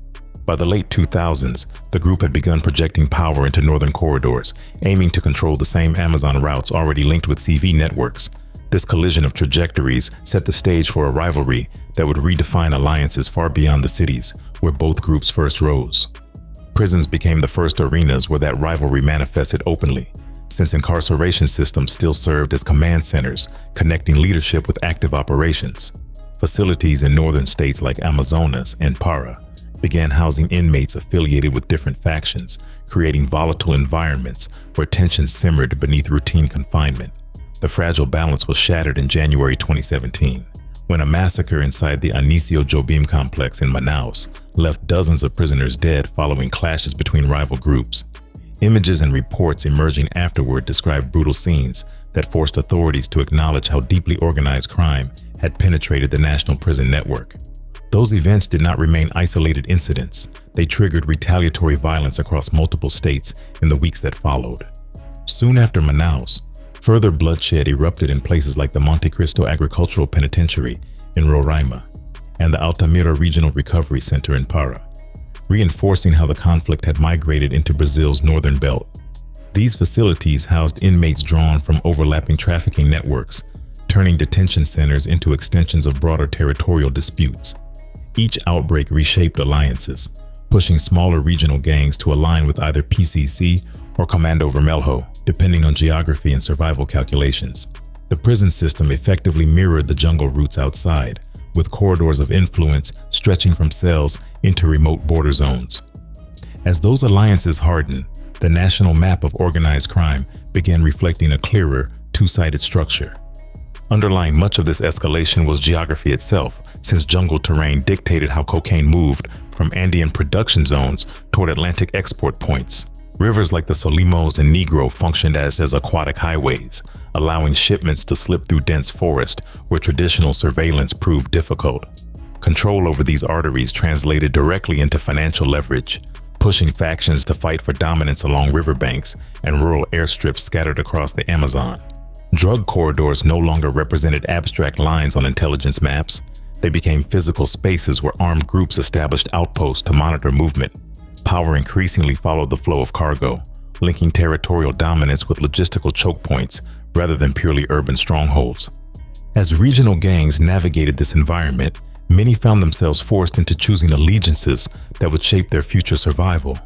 Speaker 1: By the late 2000s, the group had begun projecting power into northern corridors, aiming to control the same Amazon routes already linked with CV networks. This collision of trajectories set the stage for a rivalry that would redefine alliances far beyond the cities where both groups first rose. Prisons became the first arenas where that rivalry manifested openly, since incarceration systems still served as command centers, connecting leadership with active operations. Facilities in northern states like Amazonas and Para began housing inmates affiliated with different factions, creating volatile environments where tensions simmered beneath routine confinement. The fragile balance was shattered in January 2017, when a massacre inside the Anísio Jobim complex in Manaus left dozens of prisoners dead following clashes between rival groups. Images and reports emerging afterward described brutal scenes that forced authorities to acknowledge how deeply organized crime had penetrated the national prison network. Those events did not remain isolated incidents. They triggered retaliatory violence across multiple states in the weeks that followed. Soon after Manaus, further bloodshed erupted in places like the Monte Cristo Agricultural Penitentiary in Roraima and the Altamira Regional Recovery Center in Para, reinforcing how the conflict had migrated into Brazil's northern belt. These facilities housed inmates drawn from overlapping trafficking networks, turning detention centers into extensions of broader territorial disputes. Each outbreak reshaped alliances, pushing smaller regional gangs to align with either PCC or Comando Vermelho, depending on geography and survival calculations. The prison system effectively mirrored the jungle routes outside, with corridors of influence stretching from cells into remote border zones. As those alliances hardened, the national map of organized crime began reflecting a clearer, two-sided structure. Underlying much of this escalation was geography itself, since jungle terrain dictated how cocaine moved from Andean production zones toward Atlantic export points. Rivers like the Solimões and Negro functioned as aquatic highways, allowing shipments to slip through dense forest where traditional surveillance proved difficult. Control over these arteries translated directly into financial leverage, pushing factions to fight for dominance along riverbanks and rural airstrips scattered across the Amazon. Drug corridors no longer represented abstract lines on intelligence maps. They became physical spaces where armed groups established outposts to monitor movement. Power increasingly followed the flow of cargo, linking territorial dominance with logistical choke points rather than purely urban strongholds. As regional gangs navigated this environment, many found themselves forced into choosing allegiances that would shape their future survival.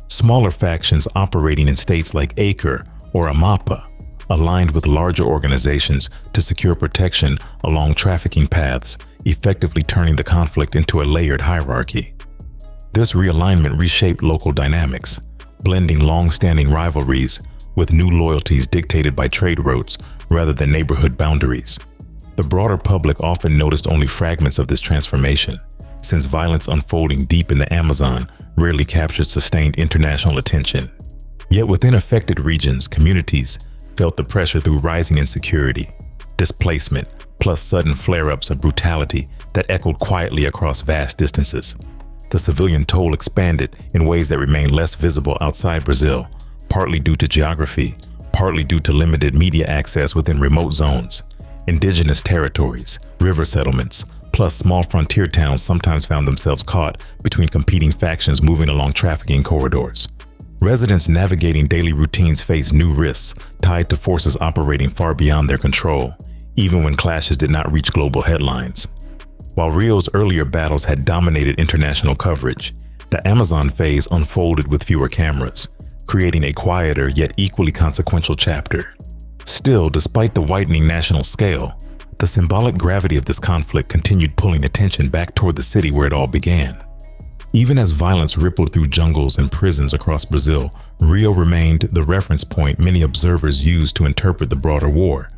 Speaker 1: Smaller factions operating in states like Acre or Amapa aligned with larger organizations to secure protection along trafficking paths, effectively turning the conflict into a layered hierarchy. This realignment reshaped local dynamics, blending long-standing rivalries with new loyalties dictated by trade routes rather than neighborhood boundaries. The broader public often noticed only fragments of this transformation, since violence unfolding deep in the Amazon rarely captured sustained international attention. Yet within affected regions, communities felt the pressure through rising insecurity. displacement, plus sudden flare-ups of brutality that echoed quietly across vast distances. The civilian toll expanded in ways that remain less visible outside Brazil, partly due to geography, partly due to limited media access within remote zones. Indigenous territories, river settlements, plus small frontier towns sometimes found themselves caught between competing factions moving along trafficking corridors. Residents navigating daily routines faced new risks tied to forces operating far beyond their control, even when clashes did not reach global headlines. While Rio's earlier battles had dominated international coverage, the Amazon phase unfolded with fewer cameras, creating a quieter yet equally consequential chapter. Still, despite the widening national scale, the symbolic gravity of this conflict continued pulling attention back toward the city where it all began. Even as violence rippled through jungles and prisons across Brazil, Rio remained the reference point many observers used to interpret the broader war.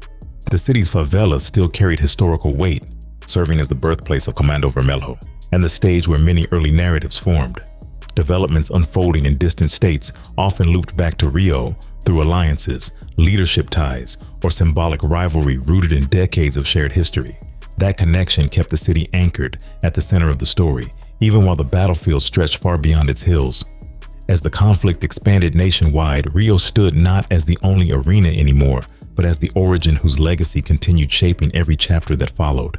Speaker 1: The city's favelas still carried historical weight, serving as the birthplace of Comando Vermelho, and the stage where many early narratives formed. Developments unfolding in distant states often looped back to Rio through alliances, leadership ties, or symbolic rivalry rooted in decades of shared history. That connection kept the city anchored at the center of the story, even while the battlefield stretched far beyond its hills. As the conflict expanded nationwide, Rio stood not as the only arena anymore, but as the origin whose legacy continued shaping every chapter that followed.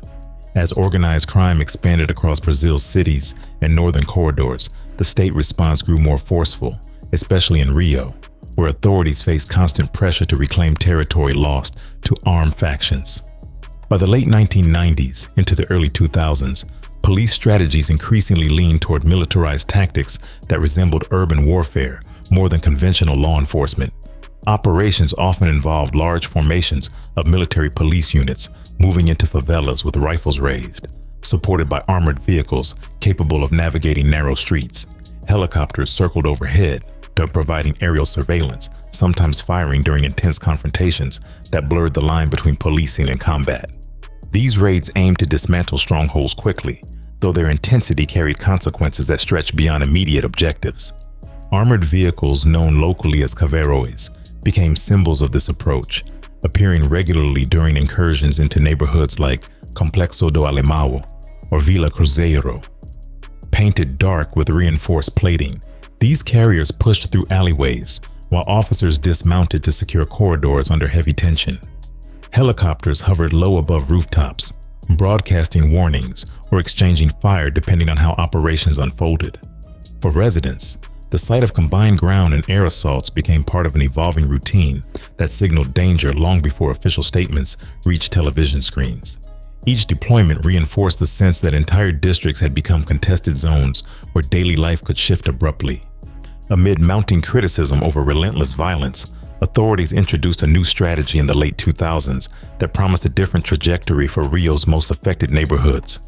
Speaker 1: As organized crime expanded across Brazil's cities and northern corridors, the state response grew more forceful, especially in Rio, where authorities faced constant pressure to reclaim territory lost to armed factions. By the late 1990s into the early 2000s, police strategies increasingly leaned toward militarized tactics that resembled urban warfare more than conventional law enforcement. Operations often involved large formations of military police units moving into favelas with rifles raised, supported by armored vehicles capable of navigating narrow streets. Helicopters circled overhead, providing aerial surveillance, sometimes firing during intense confrontations that blurred the line between policing and combat. These raids aimed to dismantle strongholds quickly, though their intensity carried consequences that stretched beyond immediate objectives. Armored vehicles, known locally as caveiros, became symbols of this approach, appearing regularly during incursions into neighborhoods like Complexo do Alemão or Vila Cruzeiro. Painted dark with reinforced plating, these carriers pushed through alleyways, while officers dismounted to secure corridors under heavy tension. Helicopters hovered low above rooftops, broadcasting warnings or exchanging fire depending on how operations unfolded. For residents, the sight of combined ground and air assaults became part of an evolving routine that signaled danger long before official statements reached television screens. Each deployment reinforced the sense that entire districts had become contested zones where daily life could shift abruptly. Amid mounting criticism over relentless violence, authorities introduced a new strategy in the late 2000s that promised a different trajectory for Rio's most affected neighborhoods.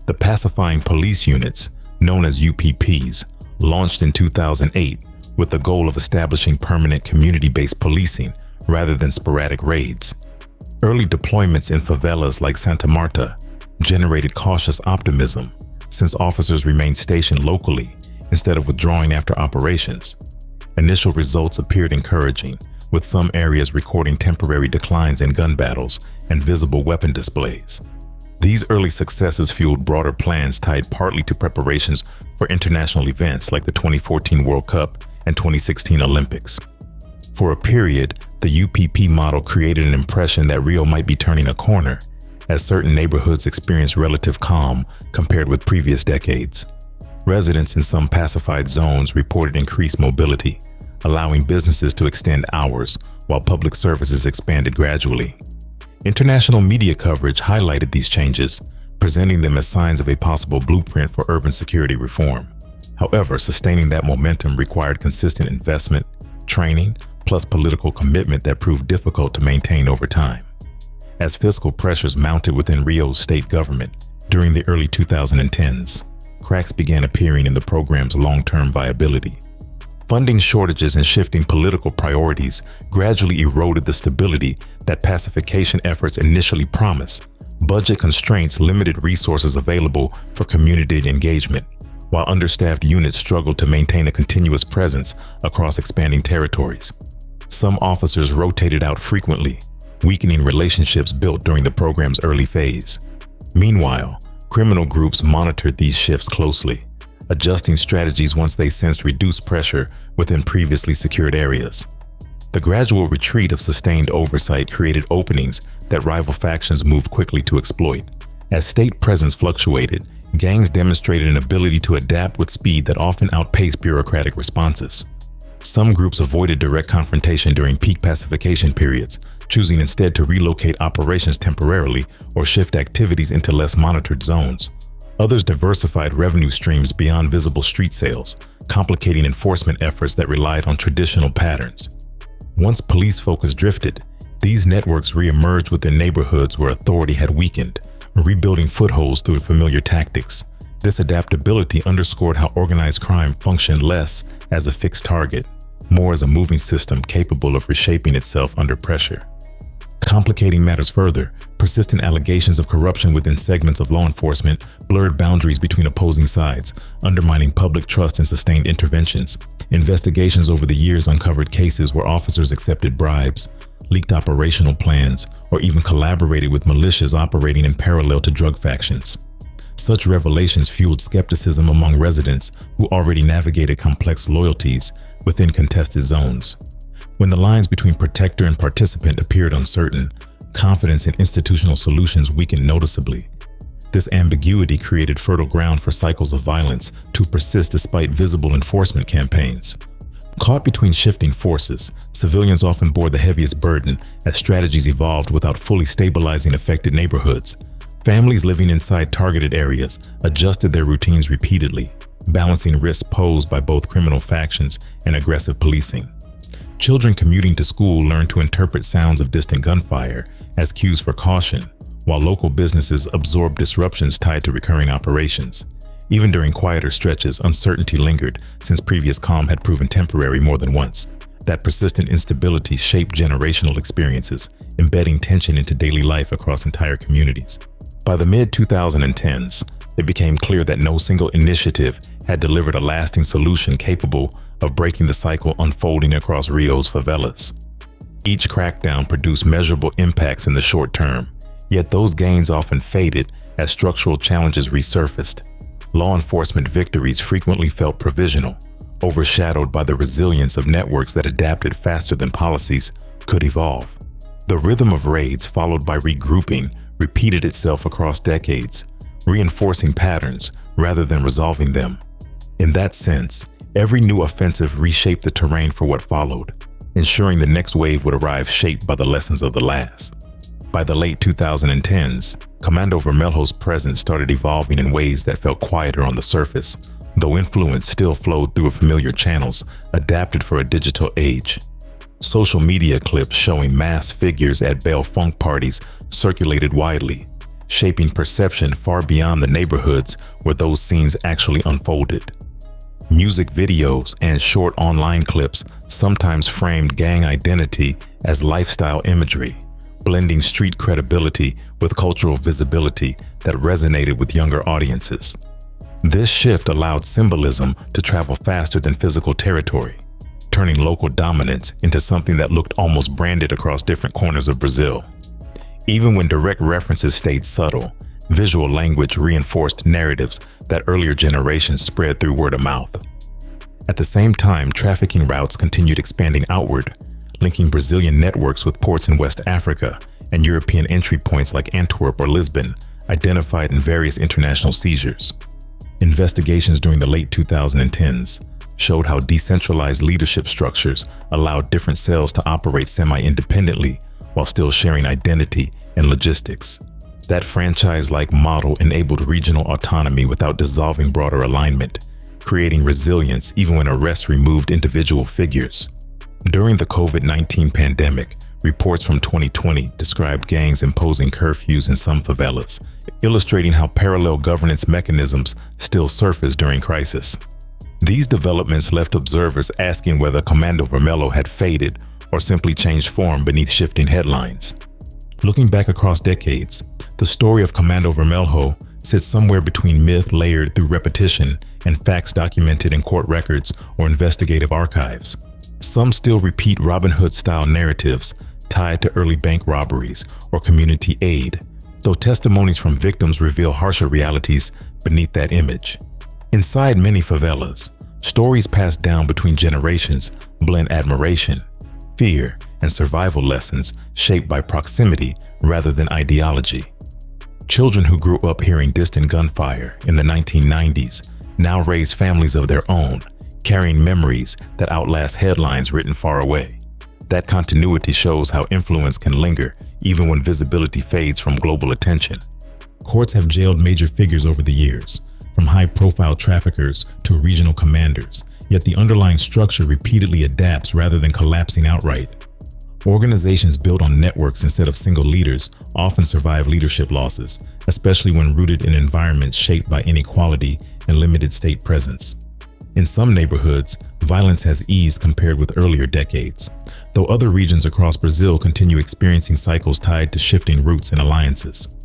Speaker 1: The pacifying police units, known as UPPs, launched in 2008 with the goal of establishing permanent community-based policing rather than sporadic raids. Early deployments in favelas like Santa Marta generated cautious optimism since officers remained stationed locally instead of withdrawing after operations. Initial results appeared encouraging, with some areas recording temporary declines in gun battles and visible weapon displays. These early successes fueled broader plans tied partly to preparations for international events like the 2014 World Cup and 2016 Olympics. For a period, the UPP model created an impression that Rio might be turning a corner, as certain neighborhoods experienced relative calm compared with previous decades. Residents in some pacified zones reported increased mobility, allowing businesses to extend hours while public services expanded gradually. International media coverage highlighted these changes, presenting them as signs of a possible blueprint for urban security reform. However, sustaining that momentum required consistent investment, training, plus political commitment that proved difficult to maintain over time. As fiscal pressures mounted within Rio's state government during the early 2010s, cracks began appearing in the program's long-term viability. Funding shortages and shifting political priorities gradually eroded the stability that pacification efforts initially promised. Budget constraints limited resources available for community engagement, while understaffed units struggled to maintain a continuous presence across expanding territories. Some officers rotated out frequently, weakening relationships built during the program's early phase. Meanwhile, criminal groups monitored these shifts closely, adjusting strategies once they sensed reduced pressure within previously secured areas. The gradual retreat of sustained oversight created openings that rival factions moved quickly to exploit. As state presence fluctuated, gangs demonstrated an ability to adapt with speed that often outpaced bureaucratic responses. Some groups avoided direct confrontation during peak pacification periods, choosing instead to relocate operations temporarily or shift activities into less monitored zones. Others diversified revenue streams beyond visible street sales, complicating enforcement efforts that relied on traditional patterns. Once police focus drifted, these networks re-emerged within neighborhoods where authority had weakened, rebuilding footholds through familiar tactics. This adaptability underscored how organized crime functioned less as a fixed target, more as a moving system capable of reshaping itself under pressure. Complicating matters further, persistent allegations of corruption within segments of law enforcement blurred boundaries between opposing sides, undermining public trust and sustained interventions. Investigations over the years uncovered cases where officers accepted bribes, leaked operational plans, or even collaborated with militias operating in parallel to drug factions. Such revelations fueled skepticism among residents who already navigated complex loyalties within contested zones. When the lines between protector and participant appeared uncertain, confidence in institutional solutions weakened noticeably. This ambiguity created fertile ground for cycles of violence to persist despite visible enforcement campaigns. Caught between shifting forces, civilians often bore the heaviest burden as strategies evolved without fully stabilizing affected neighborhoods. Families living inside targeted areas adjusted their routines repeatedly, balancing risks posed by both criminal factions and aggressive policing. Children commuting to school learned to interpret sounds of distant gunfire as cues for caution, while local businesses absorbed disruptions tied to recurring operations. Even during quieter stretches, uncertainty lingered since previous calm had proven temporary more than once. That persistent instability shaped generational experiences, embedding tension into daily life across entire communities. By the mid-2010s, it became clear that no single initiative had delivered a lasting solution capable of breaking the cycle unfolding across Rio's favelas. Each crackdown produced measurable impacts in the short term, yet those gains often faded as structural challenges resurfaced. Law enforcement victories frequently felt provisional, overshadowed by the resilience of networks that adapted faster than policies could evolve. The rhythm of raids followed by regrouping repeated itself across decades, reinforcing patterns rather than resolving them. In that sense, every new offensive reshaped the terrain for what followed, ensuring the next wave would arrive shaped by the lessons of the last. By the late 2010s, Comando Vermelho's presence started evolving in ways that felt quieter on the surface, though influence still flowed through familiar channels adapted for a digital age. Social media clips showing masked figures at bail funk parties circulated widely, shaping perception far beyond the neighborhoods where those scenes actually unfolded. Music videos and short online clips sometimes framed gang identity as lifestyle imagery, blending street credibility with cultural visibility that resonated with younger audiences. This shift allowed symbolism to travel faster than physical territory, turning local dominance into something that looked almost branded across different corners of Brazil. Even when direct references stayed subtle, visual language reinforced narratives that earlier generations spread through word of mouth. At the same time, trafficking routes continued expanding outward, linking Brazilian networks with ports in West Africa and European entry points like Antwerp or Lisbon, identified in various international seizures. Investigations during the late 2010s showed how decentralized leadership structures allowed different cells to operate semi-independently while still sharing identity and logistics. That franchise-like model enabled regional autonomy without dissolving broader alignment, creating resilience even when arrests removed individual figures. During the COVID-19 pandemic, reports from 2020 described gangs imposing curfews in some favelas, illustrating how parallel governance mechanisms still surface during crisis. These developments left observers asking whether Comando Vermelho had faded or simply changed form beneath shifting headlines. Looking back across decades, the story of Comando Vermelho sits somewhere between myth layered through repetition and facts documented in court records or investigative archives. Some still repeat Robin Hood-style narratives, tied to early bank robberies or community aid, though testimonies from victims reveal harsher realities beneath that image. Inside many favelas, stories passed down between generations blend admiration, fear, and survival lessons shaped by proximity rather than ideology. Children who grew up hearing distant gunfire in the 1990s now raise families of their own, carrying memories that outlast headlines written far away. That continuity shows how influence can linger even when visibility fades from global attention. Courts have jailed major figures over the years, from high-profile traffickers to regional commanders, yet the underlying structure repeatedly adapts rather than collapsing outright. Organizations built on networks instead of single leaders often survive leadership losses, especially when rooted in environments shaped by inequality and limited state presence. In some neighborhoods, violence has eased compared with earlier decades, though other regions across Brazil continue experiencing cycles tied to shifting roots and alliances.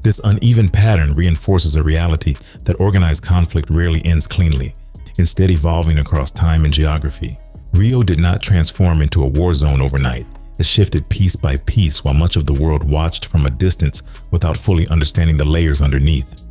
Speaker 1: This uneven pattern reinforces a reality that organized conflict rarely ends cleanly, instead evolving across time and geography. Rio did not transform into a war zone overnight. It shifted piece by piece while much of the world watched from a distance without fully understanding the layers underneath.